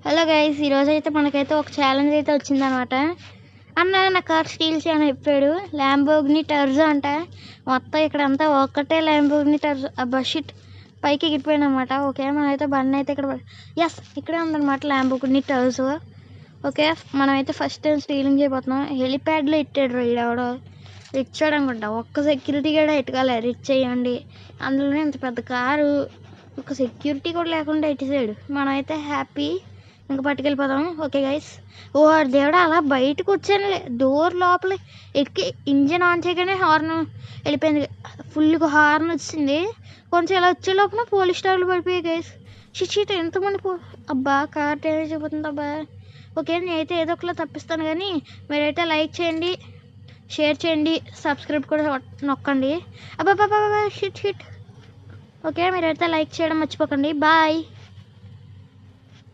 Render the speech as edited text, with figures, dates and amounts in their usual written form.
Hello guys, ఈరోజైతే మనకైతే ఒక ఛాలెంజ్ అయితే వచ్చిందనమాట. అన్న నా కార్ స్టీల్ చేయని చెప్పాడు. ల్యాంబోర్గిని టర్జో అంట. మొత్తం ఇక్కడంతా ఒక్కటే ల్యాంబోర్గిని టర్జో. అబ్బా షిట్, పైకి ఎగిరిపోయాను అనమాట. ఓకే, మనమైతే బండి అయితే ఇక్కడ ఎస్ ఇక్కడే ఉందన్నమాట ల్యాంబోర్గిని టర్జో. ఓకే, మనమైతే ఫస్ట్ టైం స్టీలింగ్ చేయబోతున్నాం. హెలిప్యాడ్లో ఇట్టాడు రైడ్ ఎవడో రిచ్ అనుకుంటా. ఒక్క సెక్యూరిటీ కూడా ఎట్టుకోలే రిచ్ చేయండి. అందులోనే ఇంత పెద్ద కారు, ఒక సెక్యూరిటీ కూడా లేకుండా ఎట్టేసాడు. మనమైతే హ్యాపీ, ఇంకా పట్టుకెళ్ళిపోదాం. ఓకే గైస్, ఓ దేవుడా, అలా బయటకు వచ్చానులే. డోర్ లోపల ఎక్కి ఇంజిన్ ఆన్ చేయగానే హార్న్ వెళ్ళిపోయింది. ఫుల్గా హార్న్ వచ్చింది. కొంచెం ఇలా వచ్చే లోపల పోలీస్ స్టార్లు పడిపోయాయి గైస్. షిట్ ఎంతమంది అబ్బా, కార్ డ్యామేజ్ అయిపోతుంది అబ్బా. ఓకే, నేనైతే ఏదో ఒకలా తప్పిస్తాను, కానీ మీరైతే లైక్ చేయండి, షేర్ చేయండి, సబ్స్క్రైబ్ కూడా నొక్కండి. అబ్బా షిట్. ఓకే, మీరైతే లైక్ చేయడం మర్చిపోకండి. బాయ్.